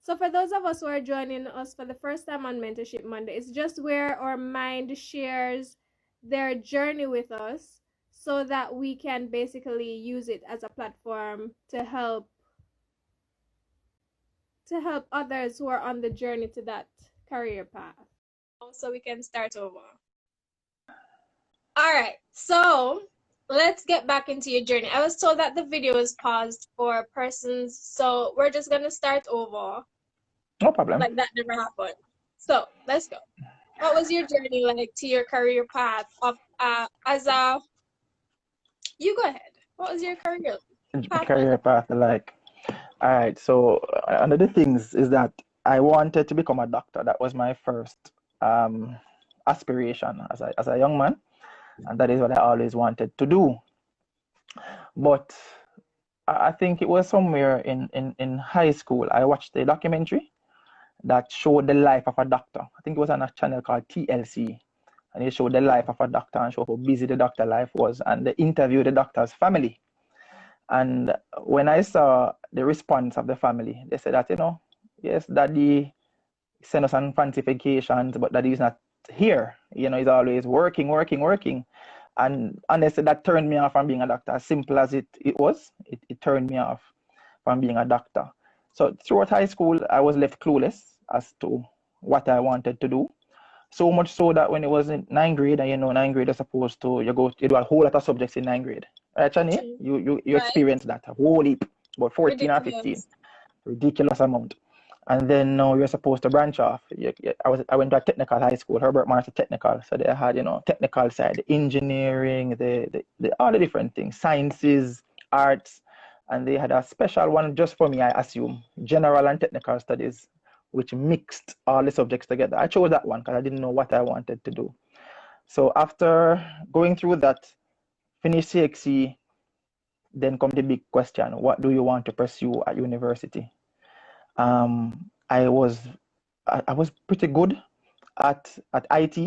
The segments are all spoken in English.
So for those of us who are joining us for the first time on Mentorship Monday, it's just where our mind shares their journey with us so that we can basically use it as a platform to help others who are on the journey to that career path. So we can start over. All right, so let's get back into your journey. I was told that the video is paused for persons, so we're just gonna start over. No problem. Like that never happened. So let's go. What was your journey like to your career path of as a? You go ahead. What was your career path? Career path like? All right. So one of the things is that I wanted to become a doctor. That was my first aspiration as a young man, and that is what I always wanted to do. But I think it was somewhere in high school. I watched a documentary that showed the life of a doctor. I think it was on a channel called TLC. And it showed the life of a doctor and showed how busy the doctor life was. And they interviewed the doctor's family. And when I saw the response of the family, they said that, yes, daddy sent us on fancy vacations, but daddy is not here. He's always working. And honestly, that turned me off from being a doctor. As simple as it was, it turned me off from being a doctor. So throughout high school, I was left clueless as to what I wanted to do. So much so that when it was in 9th grade, and ninth grade is supposed to, you do a whole lot of subjects in 9th grade. Right, Shanae? You right. Experienced that, a whole heap, about 14 or 15. Ridiculous amount. And then now you're supposed to branch off. I went to a technical high school, Herbert Marshall Technical. So they had, technical side, the engineering, the all the different things, sciences, arts. And they had a special one just for me, I assume, general and technical studies, which mixed all the subjects together. I chose that one because I didn't know what I wanted to do. So after going through that, finish CXC, then come the big question: what do you want to pursue at university? I was pretty good at IT.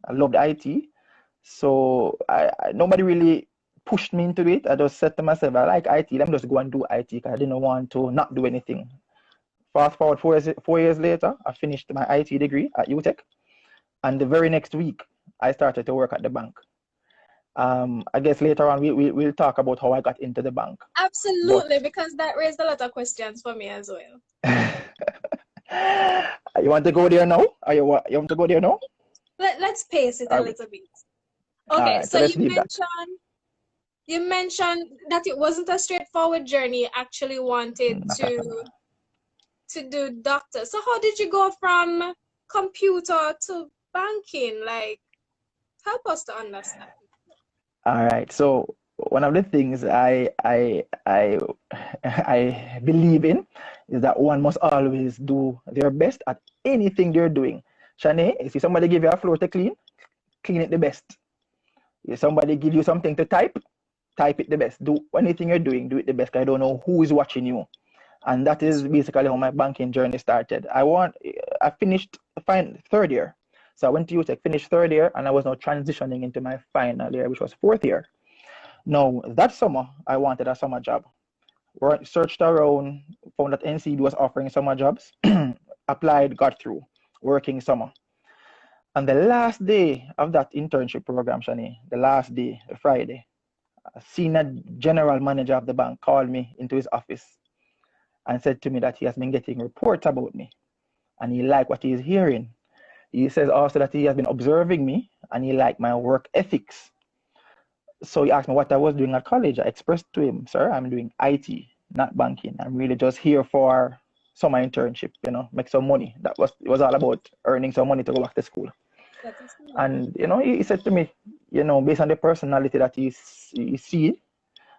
I loved IT. So nobody really pushed me into it. I just said to myself, I like IT. Let me just go and do IT because I didn't want to not do anything. Fast forward 4 years later, I finished my IT degree at UTech. And the very next week, I started to work at the bank. I guess later on, we'll talk about how I got into the bank. Absolutely, because that raised a lot of questions for me as well. You want to go there now? You want to go there now? Let's pace it a little bit. Okay, right, so you mentioned that it wasn't a straightforward journey. You actually wanted to do doctor. So how did you go from computer to banking? Like, help us to understand. All right. So one of the things I believe in is that one must always do their best at anything they're doing. Shanae, if somebody give you a floor to clean it the best. If somebody give you something to type it the best. Do anything you're doing, do it the best. I don't know who is watching you. And that is basically how my banking journey started. I finished third year. So I went to UTech, finished third year, and I was now transitioning into my final year, which was fourth year. Now, that summer, I wanted a summer job. Searched around, found that NCB was offering summer jobs, applied, got through, working summer. And the last day of that internship program, Shanae, the last day, the Friday, a senior general manager of the bank called me into his office and said to me that he has been getting reports about me and he liked what he is hearing. He says also that he has been observing me and he liked my work ethics. So he asked me what I was doing at college. I expressed to him, sir, I'm doing IT, not banking. I'm really just here for summer internship, make some money. It was all about earning some money to go back to school. And, he said to me, based on the personality that he see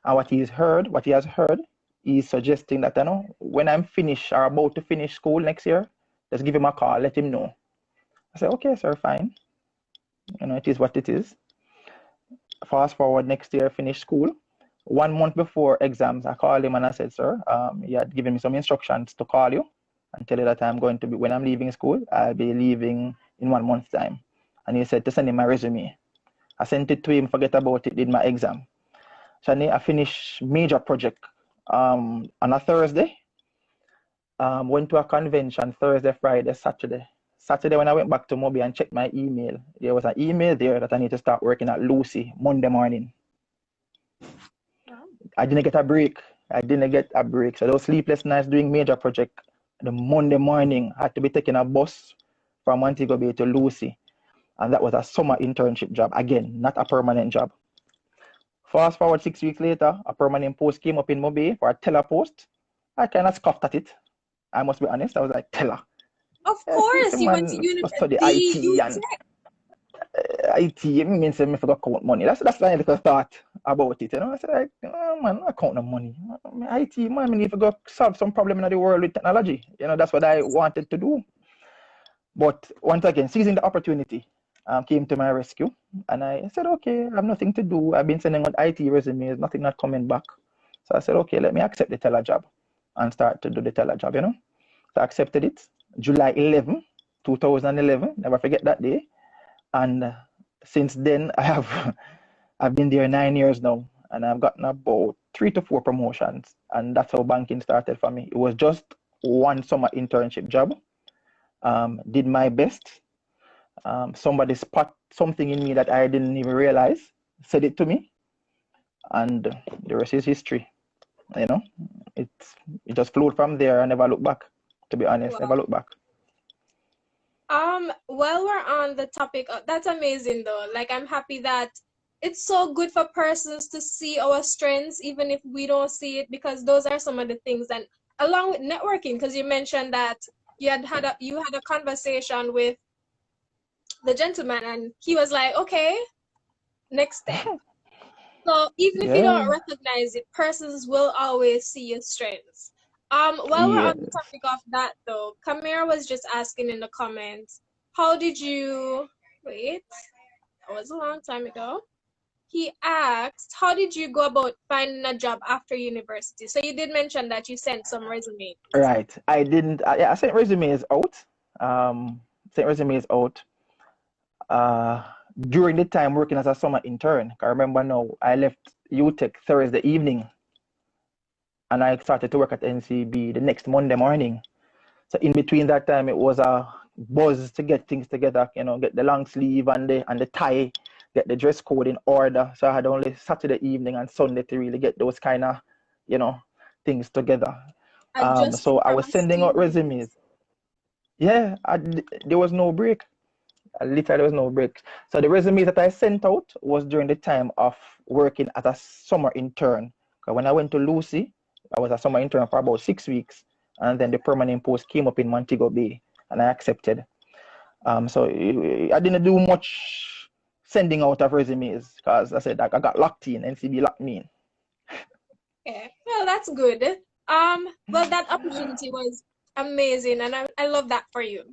and what he has heard, he's suggesting that, when I'm finished or about to finish school next year, just give him a call, let him know. I said, okay, sir, fine. It is what it is. Fast forward next year, finish school. 1 month before exams, I called him and I said, sir, he had given me some instructions to call you and tell you that when I'm leaving school, I'll be leaving in 1 month's time. And he said to send him my resume. I sent it to him, forget about it, did my exam. Shanae, I finished major project on a Thursday. Went to a convention Thursday, Friday, Saturday. Saturday, when I went back to Mobi and checked my email, there was an email there that I need to start working at Lucy Monday morning. I didn't get a break. So those sleepless nights doing major project. The Monday morning, I had to be taking a bus from Montego Bay to Lucy. And that was a summer internship job. Again, not a permanent job. Fast forward 6 weeks later, a permanent post came up in Mobi for a teller post. I kind of scoffed at it. I must be honest. I was like, teller. Of course, you went to study IT and IT means me forgot count money. That's my little thought about it. I said like, oh man, I count the money. IT man, I need to go solve some problem in the world with technology. That's what I wanted to do. But once again, seizing the opportunity came to my rescue, and I said, okay, I have nothing to do. I've been sending out IT resumes, nothing not coming back. So I said, okay, let me accept the teller job and start to do the teller job. So I accepted it. July 11, 2011. Never forget that day. And since then, I've been there 9 years now, and I've gotten about 3 to 4 promotions, and that's how banking started for me. It was just one summer internship job. Did my best. Somebody spot something in me that I didn't even realize, said it to me, and the rest is history. It just flowed from there. I never looked back. To be honest, Wow. never looked back. While we're on the topic, that's amazing though. Like, I'm happy that it's so good for persons to see our strengths, even if we don't see it, because those are some of the things. And along with networking, because you mentioned that you had a conversation with the gentleman, and he was like, okay, next step. So even if you don't recognize it, persons will always see your strengths. While we're on the topic of that though, Kamira was just asking in the comments, how did you, wait, that was a long time ago. He asked, how did you go about finding a job after university? So you did mention that you sent some resumes. Right. I didn't, I sent resumes out. During the time working as a summer intern. I remember now, I left UTech Thursday evening, and I started to work at NCB the next Monday morning. So in between that time, it was a buzz to get things together, get the long sleeve and the tie, get the dress code in order. So I had only Saturday evening and Sunday to really get those kind of, things together. So I was sending out resumes. Yeah, there was no break. Literally, there was no break. So the resumes that I sent out was during the time of working as a summer intern. Because when I went to Lucy, I was a summer intern for about 6 weeks, and then the permanent post came up in Montego Bay, and I accepted. So I didn't do much sending out of resumes, because I said I got locked in. NCB locked me in. Okay, well, that's good. Well, that opportunity was amazing, and I love that for you.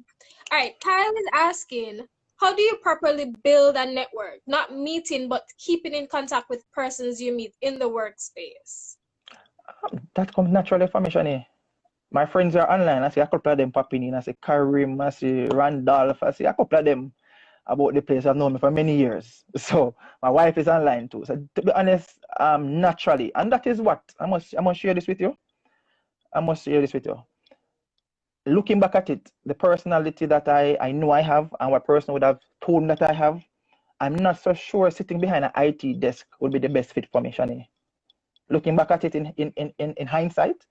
All right, Kyle is asking, how do you properly build a network? Not meeting, but keeping in contact with persons you meet in the workspace. That comes naturally for me, Shanae. My friends are online. I see a couple of them popping in. I see Karim, I see Randolph, I see a couple of them about the place. I've known me for many years. So my wife is online too. So to be honest, naturally, and that is what I must share this with you. Looking back at it, the personality that I know I have and what person would have told me that I have, I'm not so sure sitting behind an IT desk would be the best fit for me, Shanae. Looking back at it in hindsight,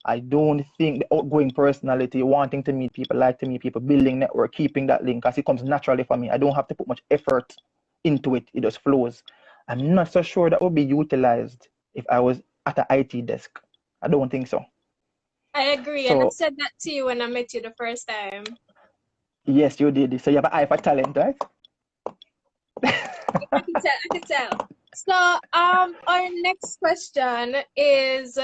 I don't think the outgoing personality, wanting to meet people, like to meet people, building network, keeping that link, because it comes naturally for me. I don't have to put much effort into it. It just flows. I'm not so sure that would be utilized if I was at an IT desk. I don't think so. I agree, and I said that to you when I met you the first time. Yes, you did. So you have an eye for talent, right? I can tell. So our next question is,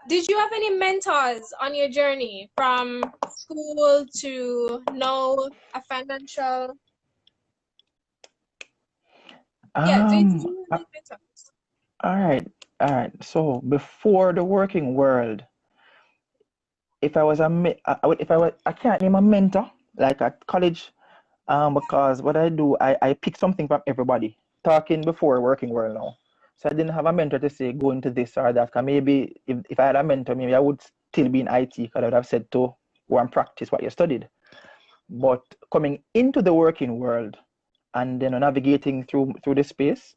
did you have any mentors on your journey from school to now a financial? Yeah, did you have any mentors? All right. So before the working world, if I was I can't name a mentor like at college, because what I do, I pick something from everybody. Talking before working world now. So I didn't have a mentor to say go into this or that. Cause maybe if I had a mentor, maybe I would still be in IT, because I would have said to go and practice what you studied. But coming into the working world and then navigating through the space,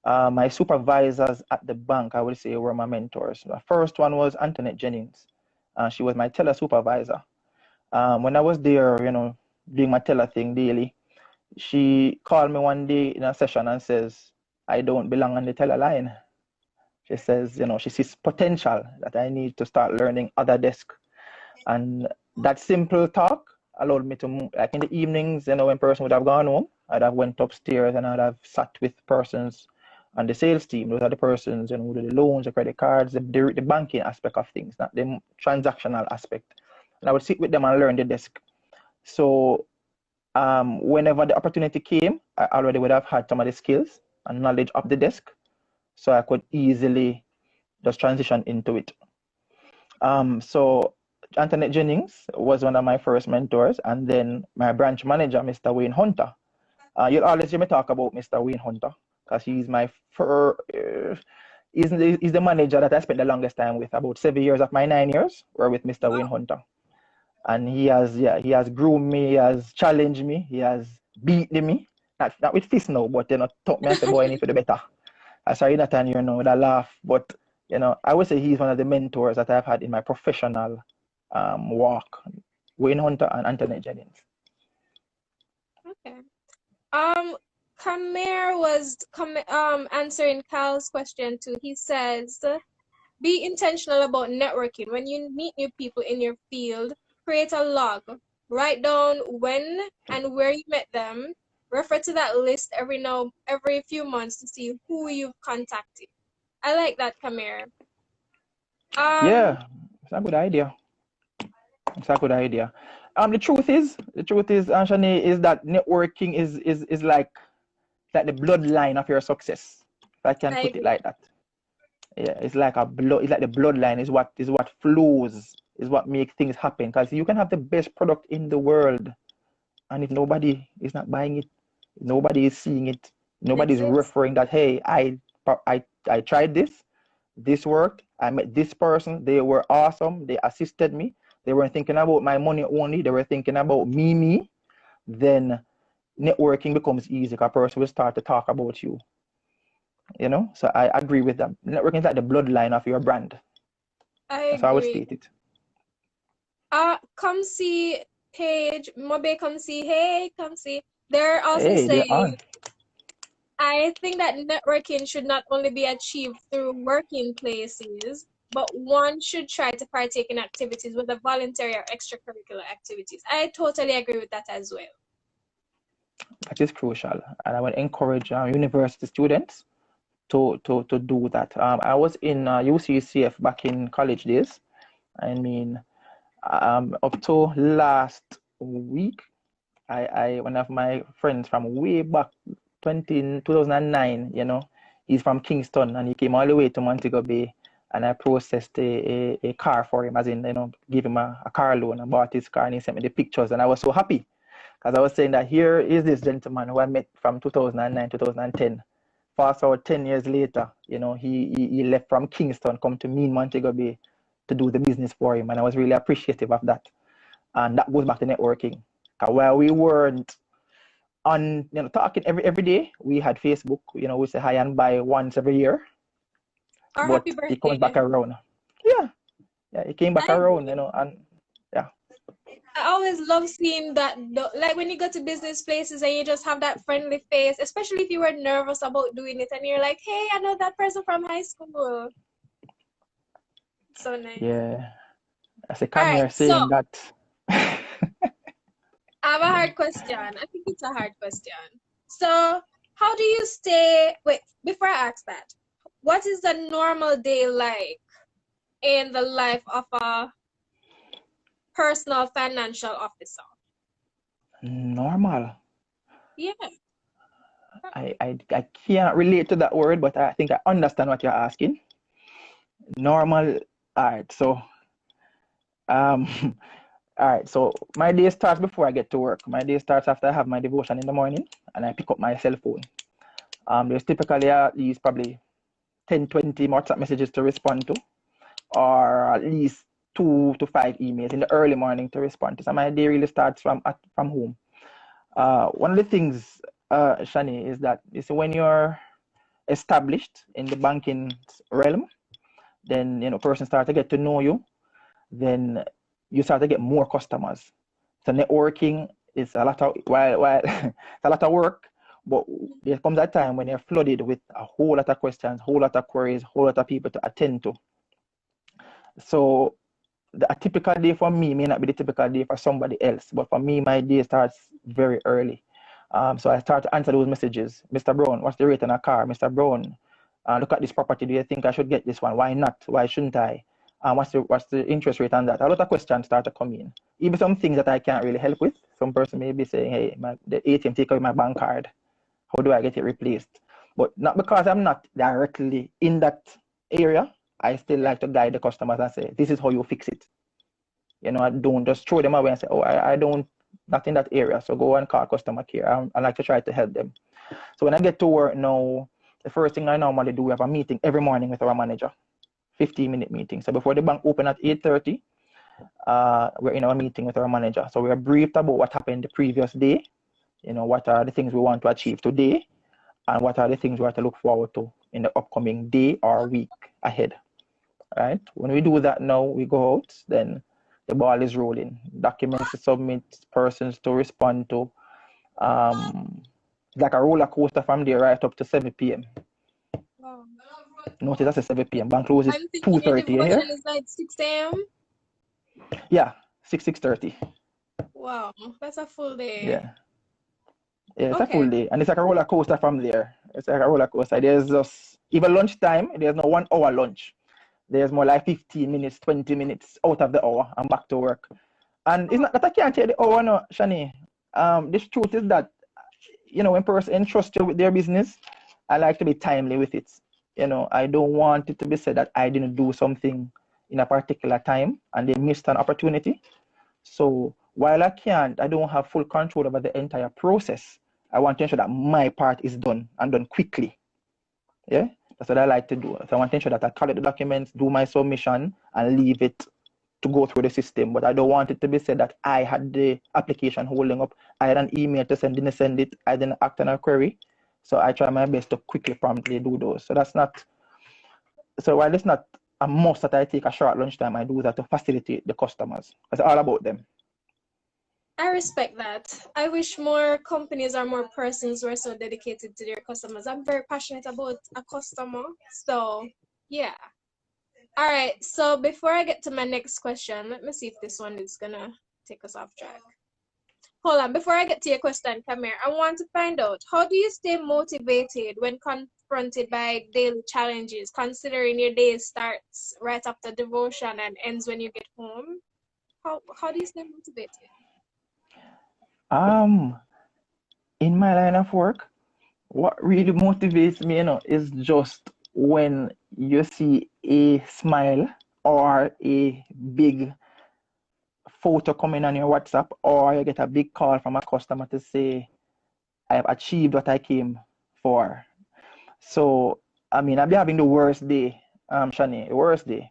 my supervisors at the bank, I would say, were my mentors. The first one was Antoinette Jennings. She was my teller supervisor. When I was there, doing my teller thing daily, she called me one day in a session and says, I don't belong on the teller line. She says, she sees potential that I need to start learning other desk. And that simple talk allowed me to move. Like in the evenings, when person would have gone home, I'd have went upstairs and I'd have sat with persons on the sales team. Those are the persons, who do the loans, the credit cards, the banking aspect of things, not the transactional aspect. And I would sit with them and learn the desk. So whenever the opportunity came, I already would have had some of the skills and knowledge of the desk, so I could easily just transition into it. So Antoinette Jennings was one of my first mentors, and then my branch manager, Mr. Wayne Hunter. You'll always hear me talk about Mr. Wayne Hunter, because he's my he's the manager that I spent the longest time with. About 7 years of my 9 years were with Mr. Wayne Hunter. And he has groomed me, he has challenged me, he has beaten me. Not with fist now, but taught me and said, boy, I need to do better. I saw Jonathan, with a laugh. But I would say he's one of the mentors that I've had in my professional walk. Wayne Hunter and Antoinette Jennings. Okay. Kamer was answering Cal's question too. He says, be intentional about networking. When you meet new people in your field, create a log. Write down when and where you met them. Refer to that list every few months to see who you've contacted. I like that, Kamer. Yeah, it's a good idea. It's a good idea. The truth is, Shanae, is that networking is like the bloodline of your success. If I can put it like that. Yeah, it's like the bloodline is what flows, is what makes things happen. Because you can have the best product in the world, and if nobody is not buying it, nobody is seeing it, nobody is referring that, hey, I tried this worked, I met this person, they were awesome, they assisted me, they weren't thinking about my money only, they were thinking about me, then networking becomes easy, because a person will start to talk about you. So I agree with that. Networking is like the bloodline of your brand. That's how I would state it. Come see Paige, Mobe, come see. They're also saying, I think that networking should not only be achieved through working places, but one should try to partake in activities, whether voluntary or extracurricular activities. I totally agree with that as well. That is crucial, and I would encourage university students to do that. I was in UCCF back in college days. I mean, up to last week, I one of my friends from way back 2009, he's from Kingston, and he came all the way to Montego Bay, and I processed a car for him, as in, give him a car loan. I bought his car, and he sent me the pictures, and I was so happy, because I was saying that here is this gentleman who I met from 2009, 2010. Fast forward 10 years later, he left from Kingston, come to me in Montego Bay to do the business for him, and I was really appreciative of that. And that goes back to networking. While we weren't on, talking every day, we had Facebook. We say hi and bye once every year. Or but happy birthday. It comes back around. Yeah, it came back around, and yeah. I always love seeing that, like when you go to business places and you just have that friendly face, especially if you were nervous about doing it and you're like, hey, I know that person from high school. So nice. Yeah. As a camera saying that. I have a hard question. I think it's a hard question. So how do you wait, before I ask that, what is a normal day like in the life of a personal financial officer? Normal. Yeah. I can't relate to that word, but I think I understand what you're asking. Normal. All right. So, all right. So my day starts before I get to work. My day starts after I have my devotion in the morning and I pick up my cell phone. There's typically at least probably 10, 20 WhatsApp messages to respond to, or at least 2 to 5 emails in the early morning to respond to. So my day really starts from home. One of the things, Shani, is that when you're established in the banking realm, then persons start to get to know you, then you start to get more customers. So networking is a lot of it's a lot of work, but there comes a time when you're flooded with a whole lot of questions, whole lot of queries, whole lot of people to attend to. So a typical day for me may not be the typical day for somebody else, but for me, my day starts very early. So I start to answer those messages. Mr. Brown, what's the rate on a car? Mr. Brown, look at this property. Do you think I should get this one? Why not? Why shouldn't I? What's the interest rate on that? A lot of questions start to come in. Even some things that I can't really help with. Some person may be saying, hey, the ATM take away my bank card. How do I get it replaced? But not because I'm not directly in that area. I still like to guide the customers and say, this is how you fix it. I don't just throw them away and say, oh, I don't, not in that area. So go and call customer care. I like to try to help them. So when I get to work now, the first thing I normally do, we have a meeting every morning with our manager, 15-minute meeting. So before the bank open at 8:30, we're in our meeting with our manager. So we are briefed about what happened the previous day, what are the things we want to achieve today, and what are the things we have to look forward to in the upcoming day or week ahead. Right? When we do that now, we go out, then the ball is rolling. Documents to submit, persons to respond to. Like a roller coaster from there right up to 7 p.m. Wow. Notice that's a 7 p.m. Bank closes 2:30 your here. is like 6 a.m.? Yeah, 6:30. Wow, that's a full day. Yeah, it's a full day. And it's like a roller coaster from there. It's like a roller coaster. There's just, even lunchtime, there's no 1 hour lunch. There's more like 15 minutes, 20 minutes out of the hour. I'm back to work. And it's not that I can't take the hour, no, Shani. The truth is that, when person entrusts you with their business, I like to be timely with it. I don't want it to be said that I didn't do something in a particular time and they missed an opportunity. So while I don't have full control over the entire process, I want to ensure that my part is done and done quickly. Yeah, that's what I like to do. So I want to ensure that I collect the documents, do my submission, and leave it to go through the system. But I don't want it to be said that I had the application holding up. I had an email to send, didn't send it. I didn't act on a query. So I try my best to quickly, promptly do those. So that's not, so while it's not a must that I take a short lunchtime, I do that to facilitate the customers. It's all about them. I respect that. I wish more companies or more persons were so dedicated to their customers. I'm very passionate about a customer. So, yeah. All right. So before I get to my next question, let me see if this one is going to take us off track. Hold on. Before I get to your question, Kamir, I want to find out, how do you stay motivated when confronted by daily challenges, considering your day starts right after devotion and ends when you get home? How do you stay motivated? In my line of work, what really motivates me, is just when you see a smile or a big photo coming on your WhatsApp, or you get a big call from a customer to say, I have achieved what I came for. So, I'll be having the worst day, Shanae, the worst day.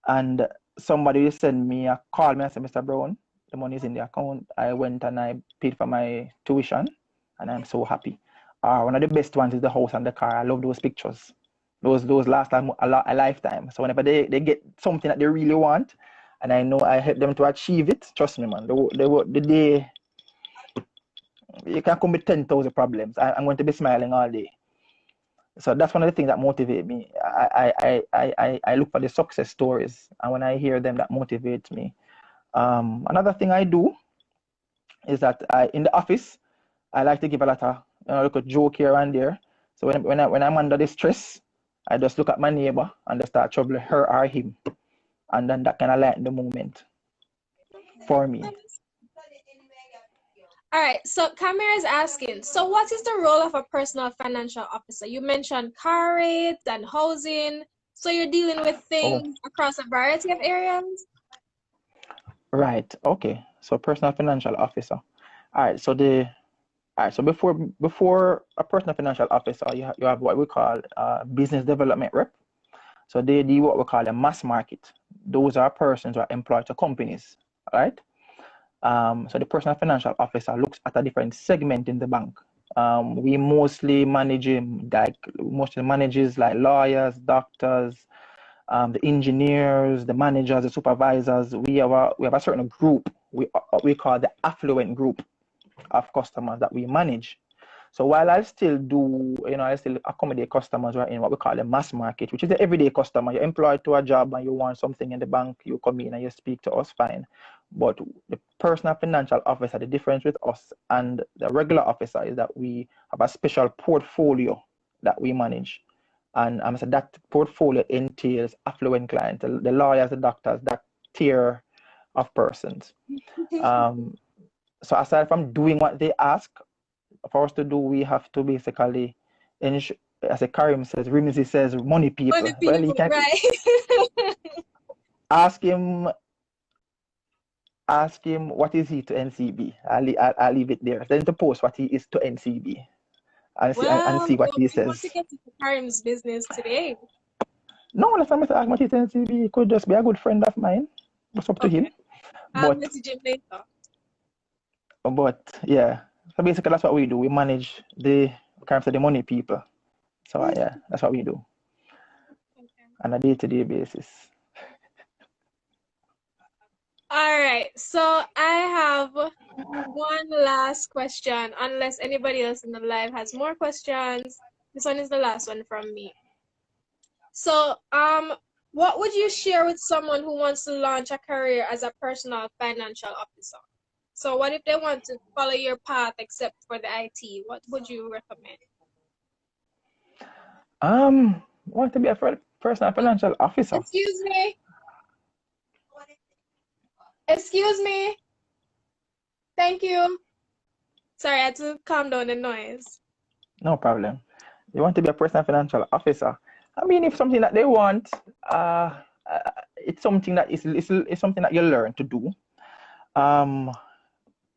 And somebody will send me a call me and say, Mr. Brown, the money is in the account. I went and I paid for my tuition, and I'm so happy. One of the best ones is the house and the car. I love those pictures. Those last a lifetime. So whenever they get something that they really want, and I know I help them to achieve it, trust me, man, the day, you can come with 10,000 problems. I'm going to be smiling all day. So that's one of the things that motivate me. I look for the success stories, and when I hear them, that motivates me. Another thing I do is that in the office, I like to give a lot of look at joke here and there. So when I'm under the stress, I just look at my neighbor and just start troubling her or him, and then that kind of lighten the moment for me. All right, so Kamir is asking, so what is the role of a personal financial officer? You mentioned car rates and housing, so you're dealing with things across a variety of areas? Right, okay. So personal financial officer. All right, so before a personal financial officer, you have what we call business development rep. So they do what we call a mass market. Those are persons who are employed to companies, right? So the personal financial officer looks at a different segment in the bank. We mostly manages like lawyers, doctors, the engineers, the managers, the supervisors. We have a certain group we call the affluent group of customers that we manage. So while I still accommodate customers who are in what we call the mass market, which is the everyday customer. You're employed to a job and you want something in the bank, you come in and you speak to us, fine. But the personal financial officer, the difference with us and the regular officer is that we have a special portfolio that we manage. And so that portfolio entails affluent clients, the lawyers, the doctors, that tier of persons. So aside from doing what they ask for us to do, we have to basically, as a Karim says, Rimsey says, money people. Well, you can right. ask him what is he to NCB. I'll leave it there. Then to post what he is to NCB and see what he says. Want to get into Karim's business today? No, let's not ask what he is to NCB. He could just be a good friend of mine. What's up to him? I'll message him later. But yeah, so basically that's what we do. We manage the money people. So yeah, that's what we do on a day-to-day basis. All right, so I have one last question, unless anybody else in the live has more questions. This one is the last one from me. So, what would you share with someone who wants to launch a career as a personal financial officer? So what if they want to follow your path except for the IT? What would you recommend? Want to be a personal financial officer. Excuse me. Excuse me. Thank you. Sorry, I had to calm down the noise. No problem. You want to be a personal financial officer. I mean, if something that they want, it's something that it's something that you learn to do.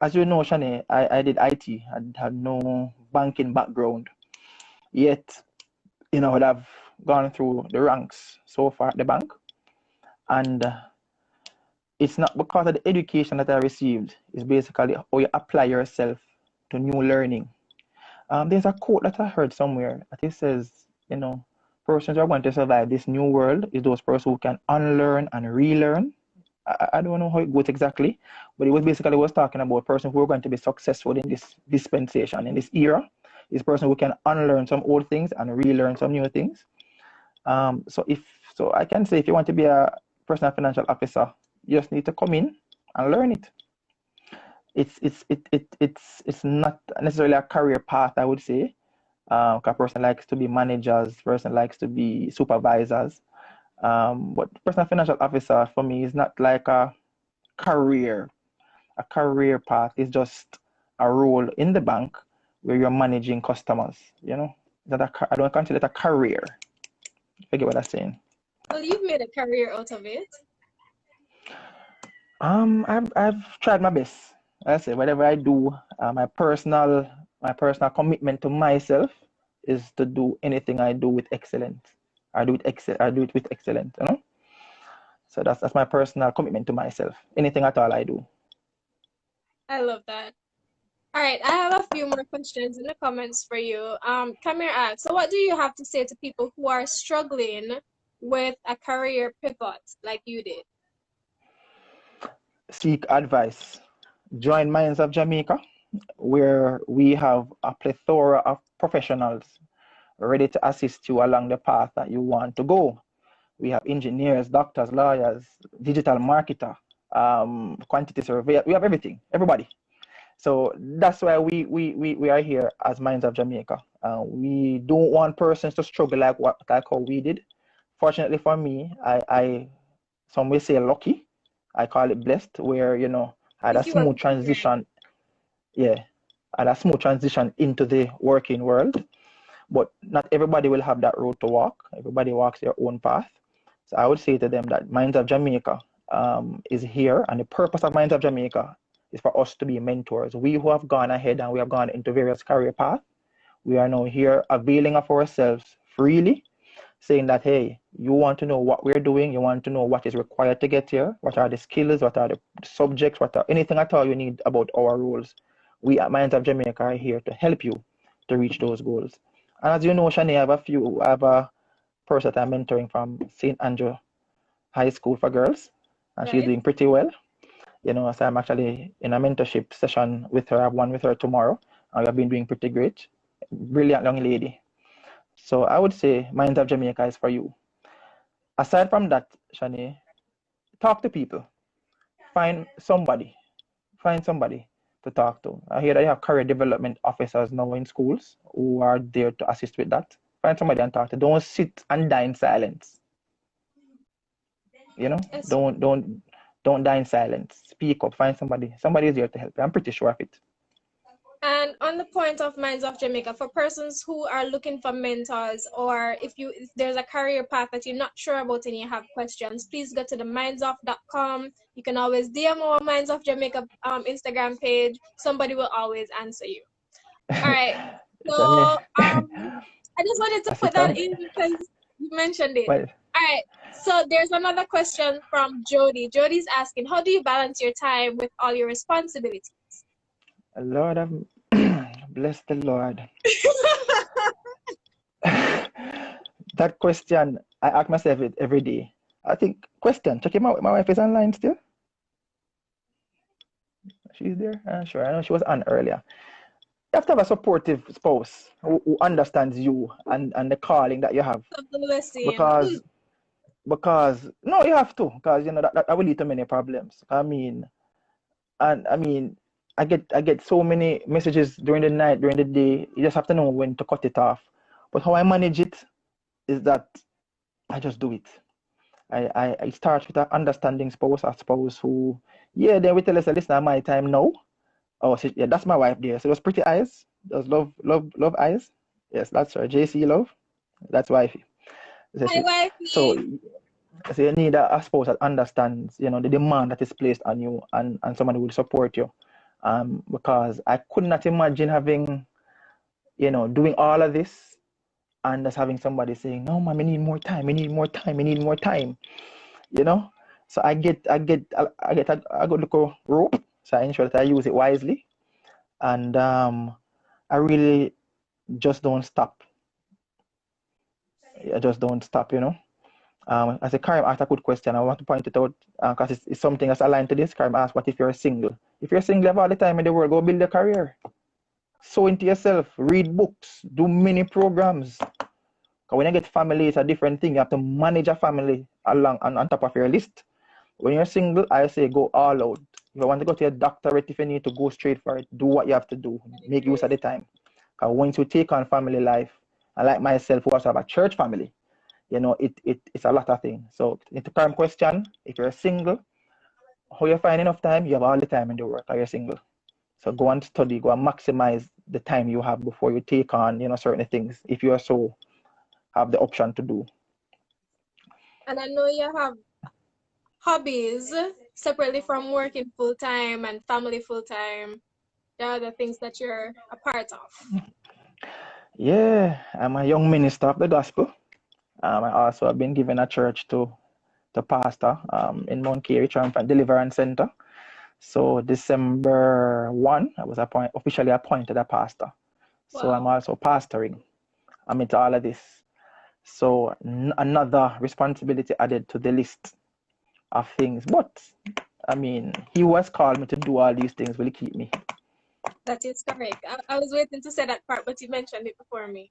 As you know, Shanae, I did IT. I had no banking background. Yet, I've gone through the ranks so far at the bank. And it's not because of the education that I received. It's basically how you apply yourself to new learning. There's a quote that I heard somewhere that it says, persons who are going to survive this new world is those persons who can unlearn and relearn. I don't know how it goes exactly, but it was talking about persons who are going to be successful in this dispensation, in this era. Is person who can unlearn some old things and relearn some new things. So I can say if you want to be a personal financial officer, you just need to come in and learn it. It's not necessarily a career path, I would say. A person likes to be managers, person likes to be supervisors. But personal financial officer for me is not like a career path. It's just a role in the bank where you're managing customers. I don't consider it a career. I get what I'm saying. Well, you've made a career out of it. I've tried my best. I say whatever I do, my personal commitment to myself is to do anything I do with excellence. I do it with excellence, So that's my personal commitment to myself. Anything at all I do. I love that. All right, I have a few more questions in the comments for you. Kamir asks, so what do you have to say to people who are struggling with a career pivot like you did? Seek advice. Join Minds of Jamaica, where we have a plethora of professionals ready to assist you along the path that you want to go. We have engineers, doctors, lawyers, digital marketer, quantity surveyor. We have everything, everybody. So that's why we are here as Minds of Jamaica. We don't want persons to struggle like how we did. Fortunately for me, I some may say lucky. I call it blessed, where I had a smooth transition. Yeah, I had a smooth transition into the working world. But not everybody will have that road to walk. Everybody walks their own path. So I would say to them that Minds of Jamaica is here, and the purpose of Minds of Jamaica is for us to be mentors. We who have gone ahead and we have gone into various career paths, we are now here availing of ourselves freely saying that, hey, you want to know what we're doing, you want to know what is required to get here, what are the skills, what are the subjects, what are anything at all you need about our roles. We at Minds of Jamaica are here to help you to reach those goals. And as you know, Shanae, I have a person that I'm mentoring from St. Andrew High School for Girls, and she's doing pretty well. So I'm actually in a mentorship session with her. I have one with her tomorrow, and we've been doing pretty great. Brilliant young lady. So I would say Minds of Jamaica is for you. Aside from that, Shanae, talk to people. Find somebody to talk to. I hear that you have career development officers now in schools who are there to assist with that. Find somebody and talk to. Don't sit and die in silence. Don't die in silence. Speak up. Find somebody. Somebody is here to help you. I'm pretty sure of it. And on the point of Minds of Jamaica, for persons who are looking for mentors, or if there's a career path that you're not sure about and you have questions, please go to the mindsof.com. You can always DM our Minds of Jamaica Instagram page. Somebody will always answer you. All right. So I just wanted to put that in because you mentioned it. All right. So there's another question from Jody. Jody's asking, how do you balance your time with all your responsibilities? Lord, bless the Lord. That question, I ask myself it every day. I think, check him out. My wife is online still. She's there? Sure, I know she was on earlier. You have to have a supportive spouse who understands you and the calling that you have. Because no, you have to, because that will lead to many problems. I get so many messages during the night, during the day. You just have to know when to cut it off. But how I manage it is that I just do it. I start with an understanding spouse, a spouse who, then we tell us, listen, my time now. Oh, so, yeah, that's my wife there. So those pretty eyes, those love eyes. Yes, that's her. JC Love. That's wifey. Hi, wifey. So you need a spouse that understands, the demand that is placed on you and someone who will support you. Because I could not imagine having, doing all of this and just having somebody saying, no, mom, I need more time. So I get a good little rope. So I ensure that I use it wisely. And I really just don't stop. I just don't stop, As a Karim asked a good question, I want to point it out because it's something that's aligned to this. Karim asked, what if you're single? If you're single, you have all the time in the world, go build a career. Sow into yourself, read books, do mini programs. Because when you get family, it's a different thing. You have to manage a family along on top of your list. When you're single, I say go all out. If you want to go to your doctorate, if you need to go straight for it, do what you have to do. Make use of the time. Because once you take on family life, and like myself, who also have a church family, it's a lot of things. So, the current question, if you're single, how you find enough time? You have all the time in the world, or you're single. So go and study, go and maximize the time you have before you take on, certain things, if you also have the option to do. And I know you have hobbies separately from working full-time and family full-time. There are the things that you're a part of. Yeah, I'm a young minister of the gospel. I also have been given a church to pastor in Mount Carey Triumphant Deliverance Center. So December 1, I was officially appointed a pastor. Wow. So I'm also pastoring. I'm into all of this. So another responsibility added to the list of things. But, he who has called me to do all these things will keep me. That is correct. I was waiting to say that part, but you mentioned it before me.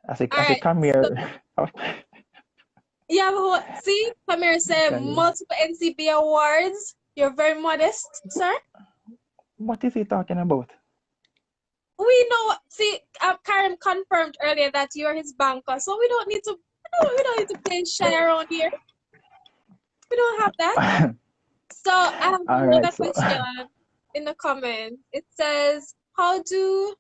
I say come here. So, see, Kamir said multiple NCB awards. You're very modest, sir. What is he talking about? We know. See, Karen confirmed earlier that you're his banker, so we don't need to play shy around here. We don't have that. So I have another question in the comments. It says, how does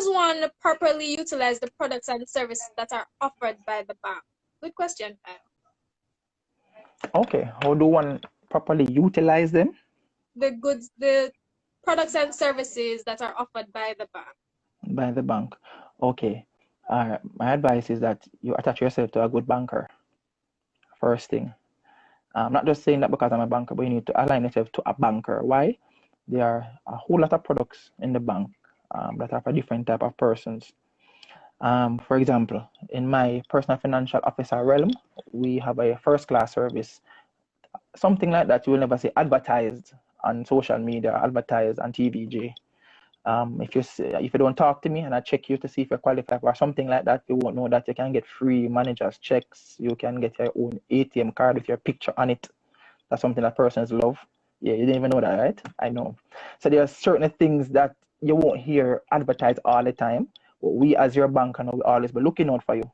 one properly utilize the products and services that are offered by the bank? Good question, Kyle. Okay, how do one properly utilize them? The products and services that are offered by the bank. By the bank. Okay. My advice is that you attach yourself to a good banker first thing. I'm not just saying that because I'm a banker, but you need to align yourself to a banker. Why? There are a whole lot of products in the bank that are for different type of persons. For example, in my personal financial officer realm, we have a first class service. Something like that you will never see advertised on social media, advertised on TVJ. If you don't talk to me and I check you to see if you qualify for something like that, you won't know that you can get free managers checks. You can get your own ATM card with your picture on it. That's something that persons love. Yeah, you didn't even know that, right? I know. So there are certain things that you won't hear advertised all the time. But we as your banker will always be looking out for you.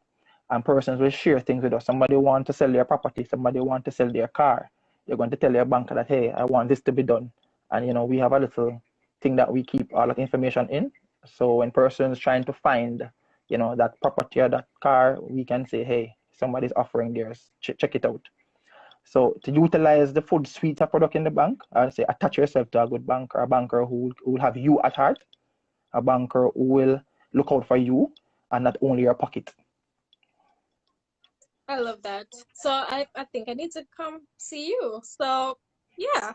And persons will share things with us. Somebody want to sell their property, somebody want to sell their car. You're going to tell your banker that, hey, I want this to be done. And we have a little thing that we keep all that information in. So when persons trying to find, that property or that car, we can say, hey, somebody's offering theirs. Check it out. So to utilize the full suite of product in the bank, I'd say attach yourself to a good banker, a banker who will have you at heart, a banker who will look out for you and not only your pocket. I love that. So I think I need to come see you. So yeah.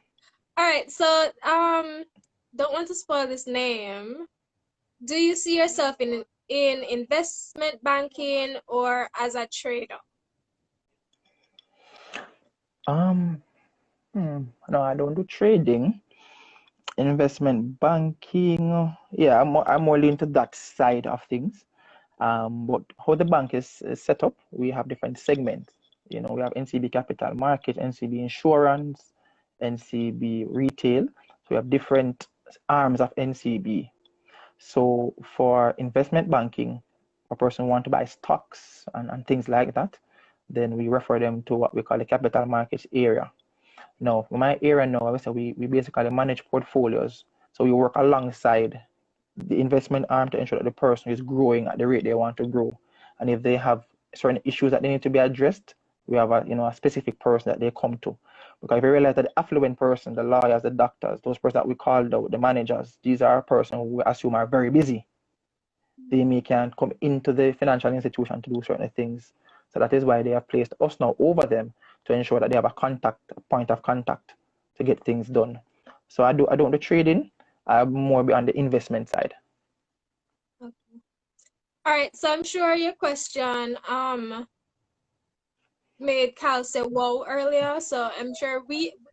All right. So don't want to spoil this name. Do you see yourself in investment banking or as a trader? No, I don't do trading. Investment banking, yeah, I'm more leaning to that side of things. But how the bank is set up, we have different segments. We have NCB Capital Market, NCB Insurance, NCB Retail. So we have different arms of NCB. So for investment banking, a person want to buy stocks and things like that, then we refer them to what we call the capital markets area. Now, for my area now, I would say we basically manage portfolios. So we work alongside the investment arm to ensure that the person is growing at the rate they want to grow. And if they have certain issues that they need to be addressed, we have a specific person that they come to. Because if you realize that the affluent person, the lawyers, the doctors, those persons that we call the managers, these are persons who we assume are very busy. They can't come into the financial institution to do certain things. So that is why they have placed us now over them to ensure that they have a point of contact to get things done. So I don't do trading. I'm more on the investment side. Okay. All right. So I'm sure your question made Cal say wow earlier. So I'm sure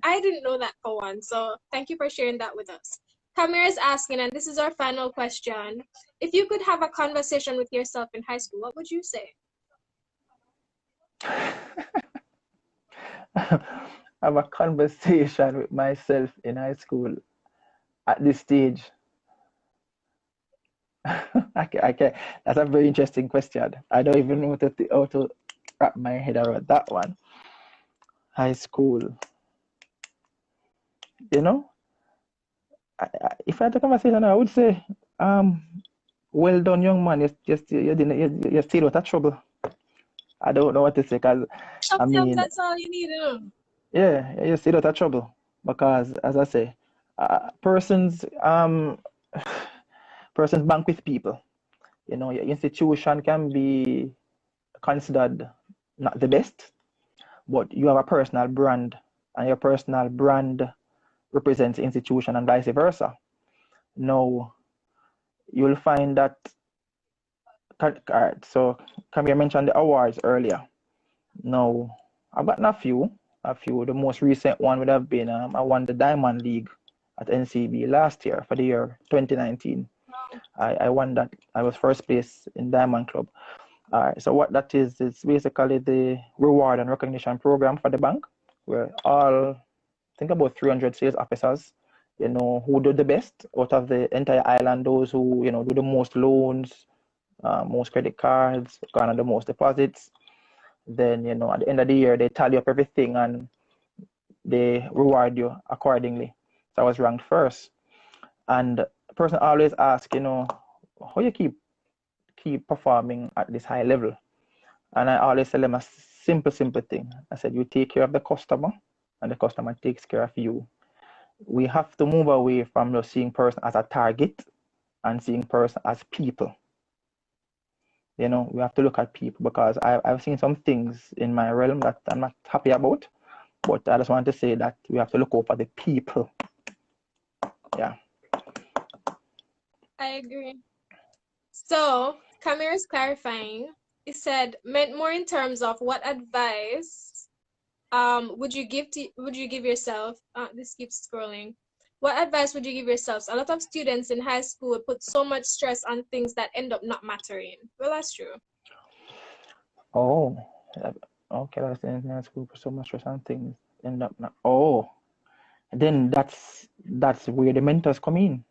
I didn't know that for one. So thank you for sharing that with us. Kamir is asking, and this is our final question. If you could have a conversation with yourself in high school, what would you say? Have a conversation with myself in high school at this stage. I can. That's a very interesting question. I don't even know how to wrap my head around that one. High school. If I had a conversation, I would say, well done, young man. You're still out of trouble. I don't know what to say because, I mean, that's all you need to know. yeah, you're still out of trouble because, as I say, persons bank with people. Your institution can be considered not the best, but you have a personal brand, and your personal brand represents the institution and vice versa. Now, you'll find that, so Camille mentioned the awards earlier. Now, I've gotten a few. The most recent one would have been I won the Diamond League at NCB last year for the year 2019. I won that. I was first place in Diamond Club. So what that is basically the reward and recognition program for the bank, where I think about 300 sales officers, who do the best out of the entire island, those who, do the most loans, most credit cards, garner the most deposits. Then, at the end of the year, they tally up everything and they reward you accordingly. So I was ranked first. And the person always asks, how you keep performing at this high level? And I always tell them a simple thing. I said, you take care of the customer and the customer takes care of you. We have to move away from just seeing person as a target and seeing person as people. You know, we have to look at people, because I've seen some things in my realm that I'm not happy about. But I just want to say that we have to look over the people. Yeah. I agree. So Kamir is clarifying. He said, meant more in terms of what advice would you give yourself? This keeps scrolling. What advice would you give yourselves? A lot of students in high school put so much stress on things that end up not mattering. Well, that's true. Oh, okay. That's the in school for so much stress on things end up not. Oh, then that's where the mentors come in.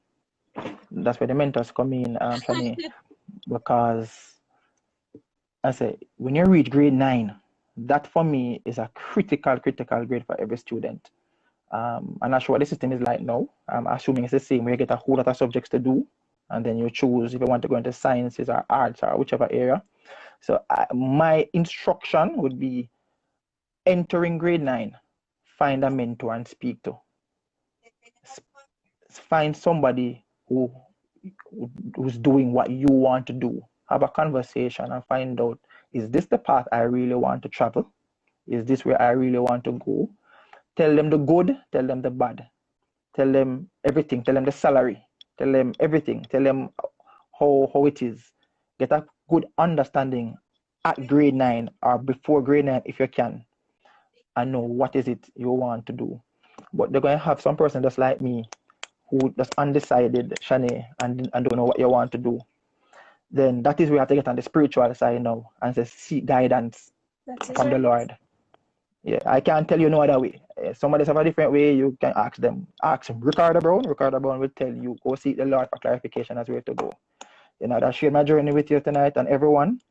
That's where the mentors come in, Shanae, because I say when you reach grade 9, that for me is a critical grade for every student. I'm not sure what the system is like now. I'm assuming it's the same, where you get a whole lot of subjects to do, and then you choose if you want to go into sciences or arts or whichever area. So my instruction would be, entering grade 9, find a mentor and speak to. Find somebody who's doing what you want to do. Have a conversation and find out, is this the path I really want to travel? Is this where I really want to go? Tell them the good, tell them the bad. Tell them everything. Tell them the salary. Tell them everything. Tell them how it is. Get a good understanding at grade 9 or before grade 9 if you can, and know what is it you want to do. But they're going to have some person just like me who just undecided, Shanae, and don't know what you want to do. Then that is where you have to get on the spiritual side now and say, seek guidance from the Lord. Yeah, I can't tell you no other way. Somebody have a different way, you can ask them. Ask Ricardo Brown. Ricardo Brown will tell you, go seek the Lord for clarification as where to go. You know, I shared my journey with you tonight and everyone.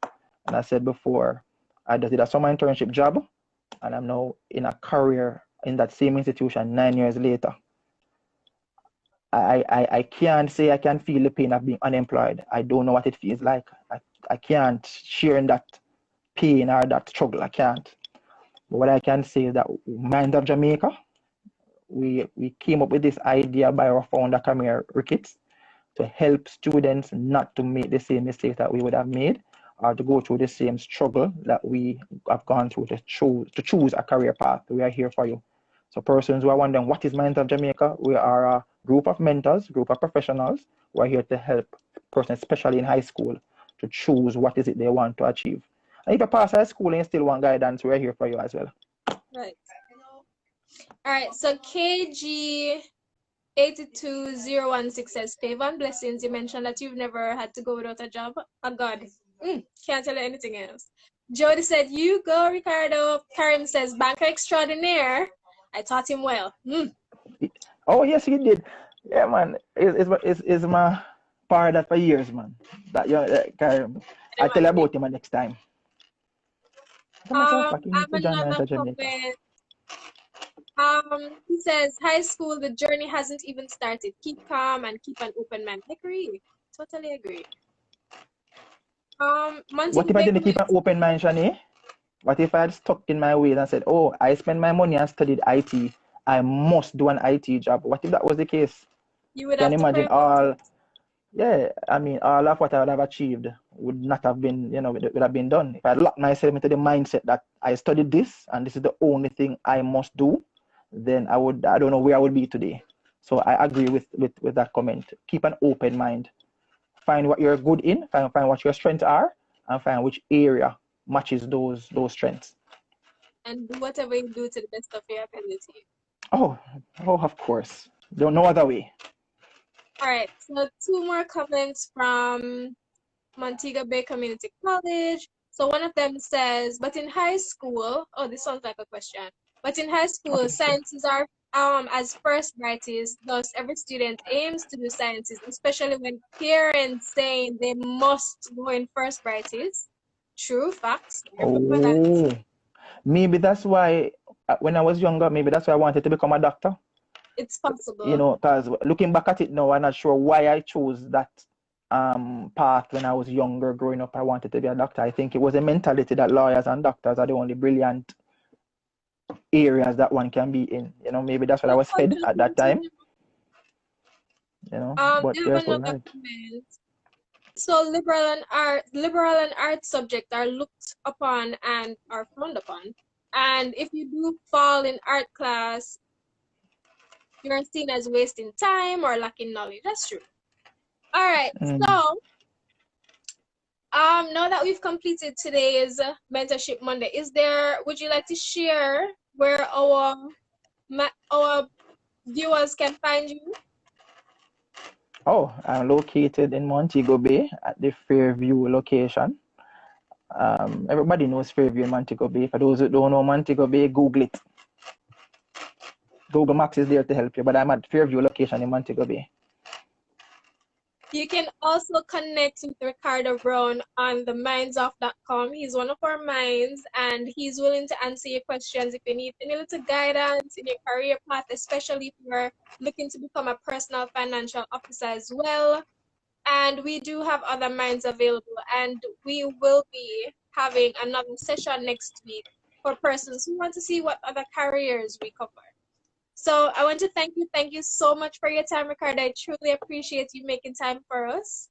And I said before, I just did a summer internship job, and I'm now in a career in that same institution 9 years later. I can't say I can feel the pain of being unemployed. I don't know what it feels like. I can't share in that pain or that struggle. I can't. But what I can say is that Minds of Jamaica, we came up with this idea by our founder, Kamir Reid, to help students not to make the same mistakes that we would have made, or to go through the same struggle that we have gone through to choose a career path. We are here for you. So persons who are wondering what is Minds of Jamaica, we are a group of mentors, group of professionals who are here to help persons, especially in high school, to choose what is it they want to achieve. And if you pass high school and you still want guidance, we're here for you as well. Right. All right. So KG 82016 says, favor and blessings. You mentioned that you've never had to go without a job. Oh God. Can't tell you anything else. Jody said, you go, Ricardo. Karim says, banker extraordinaire. I taught him well. Oh, yes, he did. Yeah, man. It's my part that for years, man. That Karim. I'll tell you about him next time. I'm another comment. He says, high school, the journey hasn't even started. Keep calm and keep an open mind. I agree. Totally agree. What if I didn't keep an open mind, Shanae? What if I had stuck in my ways and said, oh, I spent my money and studied IT. I must do an IT job. What if that was the case? You would can have imagine all, yeah, I mean, all of what I would have achieved would not have been, would have been done. If I locked myself into the mindset that I studied this and this is the only thing I must do, then I don't know where I would be today. So I agree with that comment. Keep an open mind. Find what you're good in, find what your strengths are, and find which area matches those strengths. And do whatever you do to the best of your ability. Oh, of course. No other way. All right. So 2 more comments from Montego Bay Community College. So one of them says, but in high school, oh, this sounds like a question. But in high school, okay, sciences are as first varieties, thus every student aims to do sciences, especially when parents saying they must go in first varieties. True, facts. Oh, maybe that's why when I was younger, maybe that's why I wanted to become a doctor. It's possible. Because looking back at it now, I'm not sure why I chose that path when I was younger. Growing up, I wanted to be a doctor. I think it was a mentality that lawyers and doctors are the only brilliant areas that one can be in. Maybe that's what I was fed at that time. But there's another comment. also liberal and art subjects are looked upon and are frowned upon. And if you do fall in art class, you're seen as wasting time or lacking knowledge. That's true. All right. So, now that we've completed today's Mentorship Monday, would you like to share where our viewers can find you? Oh, I'm located in Montego Bay at the Fairview location. Everybody knows Fairview in Montego Bay. For those who don't know Montego Bay, Google it. Google Maps is there to help you, but I'm at Fairview location in Montego Bay. You can also connect with Ricardo Brown on theminds.com. He's one of our minds, and he's willing to answer your questions if you need any little guidance in your career path, especially if you're looking to become a personal financial officer as well. And we do have other minds available, and we will be having another session next week for persons who want to see what other careers we cover. So I want to thank you so much for your time, Ricardo. I truly appreciate you making time for us.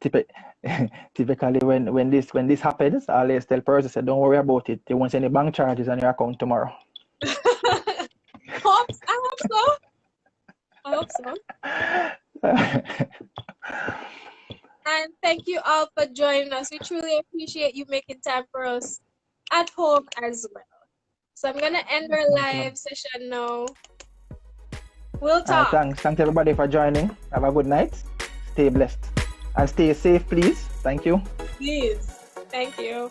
Typically, when this happens, I always tell persons, say, don't worry about it. They won't send any bank charges on your account tomorrow. I hope so. And thank you all for joining us. We truly appreciate you making time for us at home as well. So I'm going to end our live session now. We'll talk. Thanks everybody for joining. Have a good night. Stay blessed. And stay safe, please. Thank you. Please. Thank you.